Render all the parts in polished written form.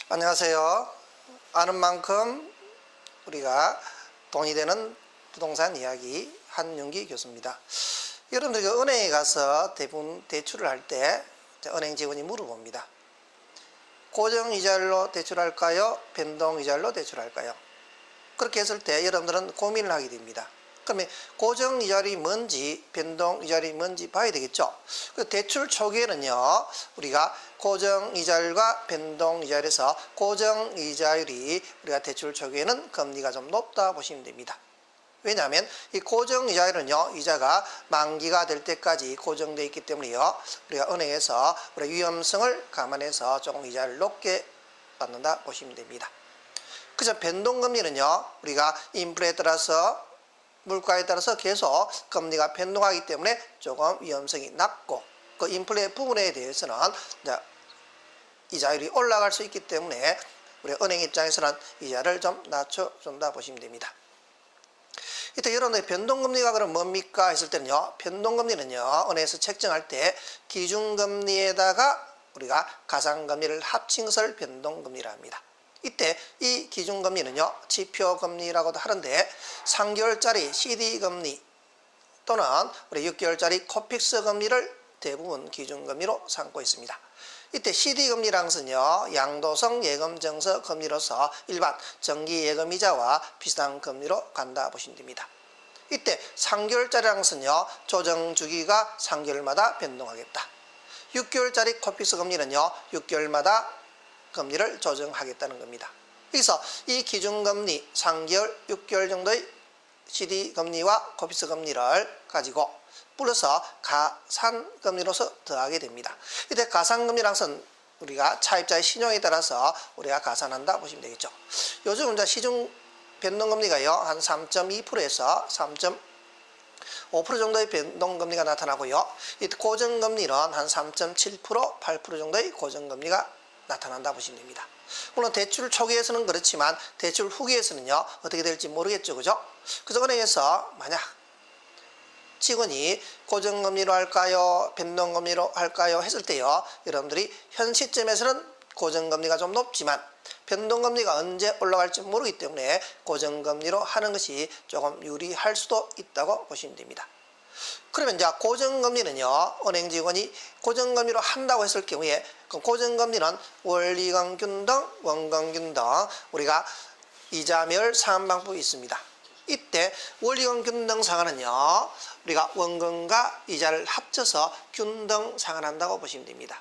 안녕하세요. 아는 만큼 우리가 돈이 되는 부동산 이야기 한윤기 교수입니다. 여러분들이 은행에 가서 대부분 대출을 할 때 은행 직원이 물어봅니다. 고정이자율로 대출할까요? 변동이자율로 대출할까요? 그렇게 했을 때 여러분들은 고민을 하게 됩니다. 그러면 고정이자율이 뭔지 변동이자율이 뭔지 봐야 되겠죠. 그 대출 초기에는요, 우리가 고정이자율과 변동이자율에서 고정이자율이 우리가 대출 초기에는 금리가 좀 높다 보시면 됩니다. 왜냐하면 이 고정이자율은요, 이자가 만기가 될 때까지 고정되어 있기 때문에요, 우리가 은행에서 우리 위험성을 감안해서 조금 이자를 높게 받는다 보시면 됩니다. 그래서 변동금리는요, 우리가 인플레에 따라서 물가에 따라서 계속 금리가 변동하기 때문에 조금 위험성이 낮고, 그 인플레 부분에 대해서는 이자율이 올라갈 수 있기 때문에 우리 은행 입장에서는 이자를 좀 낮춰준다 보시면 됩니다. 이때 여러분들 변동금리가 그럼 뭡니까 했을 때는요, 변동금리는요, 은행에서 책정할 때 기준금리에다가 우리가 가상금리를 합친 것을 변동금리라 합니다. 이때 이 기준금리는요, 지표금리라고도 하는데 3개월짜리 CD금리 또는 우리 6개월짜리 코픽스 금리를 대부분 기준금리로 삼고 있습니다. 이때 CD금리라는 것은요, 양도성 예금증서 금리로서 일반 정기예금이자와 비슷한 금리로 간다 보시면 됩니다. 이때 3개월짜리라는 것은요, 조정주기가 3개월마다 변동하겠다. 6개월짜리 코픽스 금리는요, 6개월마다 금리를 조정하겠다는 겁니다. 그래서 이 기준금리 3개월, 6개월 정도의 CD금리와 코픽스 금리를 가지고 플러서 가산금리로서 더하게 됩니다. 이때 가산금리라는 것은 우리가 차입자의 신용에 따라서 우리가 가산한다 보시면 되겠죠. 요즘 이제 시중 변동금리가요, 한 3.2%에서 3.5% 정도의 변동금리가 나타나고요. 이 고정금리는 한 3.7%, 8% 정도의 고정금리가 나타난다 보시면 됩니다. 물론 대출 초기에서는 그렇지만 대출 후기에서는요, 어떻게 될지 모르겠죠, 그죠? 그래서 은행에서 만약 직원이 고정금리로 할까요, 변동금리로 할까요 했을 때요, 여러분들이 현 시점에서는 고정금리가 좀 높지만 변동금리가 언제 올라갈지 모르기 때문에 고정금리로 하는 것이 조금 유리할 수도 있다고 보시면 됩니다. 그러면 이제 고정금리는요, 은행 직원이 고정금리로 한다고 했을 경우에 그 고정금리는 원리금균등, 원금균등 우리가 이자멸 상환 방법이 있습니다. 이때 원리금균등 상환은요, 우리가 원금과 이자를 합쳐서 균등 상환한다고 보시면 됩니다.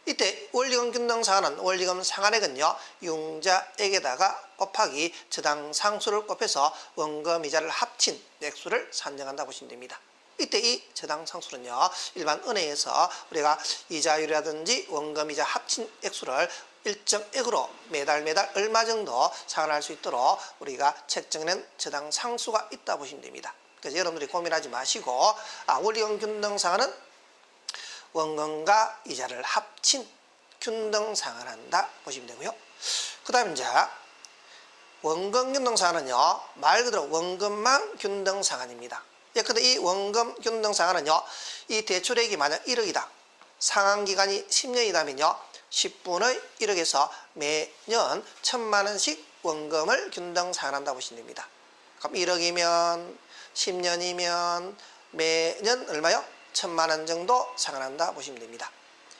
이때 원리금균등 상환은 원리금 상환액은요, 융자액에다가 곱하기 저당 상수를 곱해서 원금 이자를 합친 액수를 산정한다 보시면 됩니다. 이때 이 저당 상수는요, 일반 은행에서 우리가 이자율이라든지 원금 이자 합친 액수를 일정 액으로 매달 얼마 정도 상환할 수 있도록 우리가 책정해낸 저당 상수가 있다 보시면 됩니다. 그래서 여러분들이 고민하지 마시고, 원리금 균등 상환은 원금과 이자를 합친 균등 상환한다 보시면 되고요. 그 다음에 이제 원금 균등 상환은요, 말 그대로 원금만 균등 상환입니다. 근데 이 원금 균등 상환은요, 이 대출액이 만약 1억이다. 상환 기간이 10년이다면요, 10분의 1억에서 매년 1,000만 원씩 원금을 균등 상환한다 보시면 됩니다. 그럼 1억이면 10년이면 매년 얼마요? 1,000만 원 정도 상환한다 보시면 됩니다.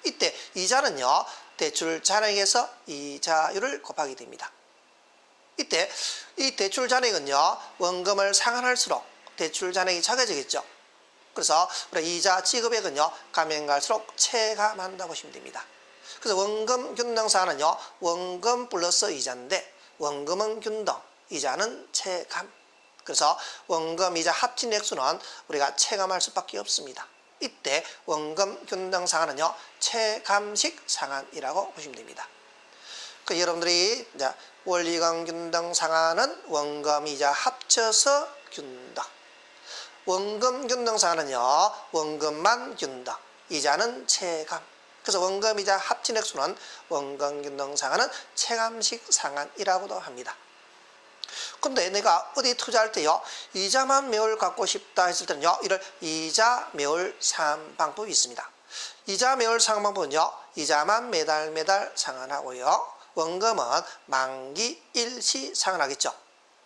이때 이자는요, 대출 잔액에서 이자율을 곱하게 됩니다. 이때 이 대출 잔액은요, 원금을 상환할수록 대출 잔액이 작아지겠죠. 그래서 우리 이자 지급액은요, 가면 갈수록 체감한다 보시면 됩니다. 그래서 원금 균등 상환은요, 원금 플러스 이자인데 원금은 균등, 이자는 체감. 그래서 원금 이자 합친 액수는 우리가 체감할 수밖에 없습니다. 이때 원금 균등 상환은요, 체감식 상환이라고 보시면 됩니다. 그 여러분들이 이제 원리금 균등 상환은 원금 이자 합쳐서 균등. 원금 균등 상환은요, 원금만 균등, 이자는 체감. 그래서 원금 이자 합친 액수는 원금 균등 상환은 체감식 상환이라고도 합니다. 근데 내가 어디 투자할 때요, 이자만 매월 갖고 싶다 했을 때는요, 이를 이자 매월 상환 방법이 있습니다. 이자 매월 상환 방법은요, 이자만 매달 상환하고요, 원금은 만기 일시 상환하겠죠.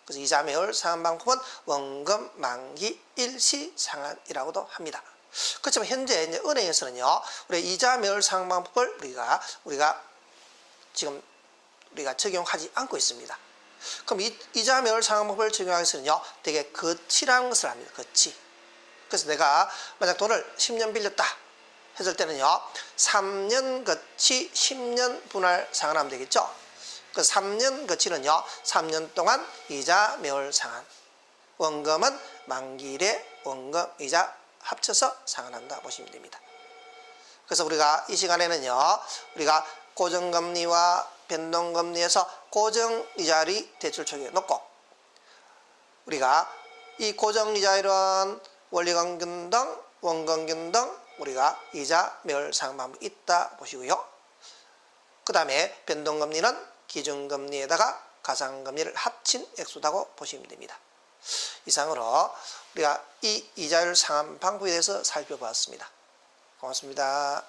그래서 이자 매월 상환 방법은 원금 만기 일시 상환이라고도 합니다. 그렇지만 현재 이제 은행에서는요, 우리 이자 매월 상환 방법을 우리가 지금 적용하지 않고 있습니다. 그럼 이자 매월 상환 방법을 적용하기 위해서는요, 되게 거치라는 것을 합니다. 거치. 그래서 내가 만약 돈을 10년 빌렸다 했을 때는요, 3년 거치 10년 분할 상환하면 되겠죠. 그 3년 거치는요, 3년 동안 이자 매월 상환, 원금은 만기일에 원금 이자 합쳐서 상환한다 보시면 됩니다. 그래서 우리가 이 시간에는요, 우리가 고정금리와 변동금리에서 고정이자율 대출 초기에 놓고, 우리가 이 고정이자율은 원리금균 등 원금균 등 우리가 이자 매월 상환 방법이 있다 보시고요. 그 다음에 변동금리는 기준금리에다가 가상금리를 합친 액수라고 보시면 됩니다. 이상으로 우리가 이 이자율 상환 방법에 대해서 살펴보았습니다. 고맙습니다.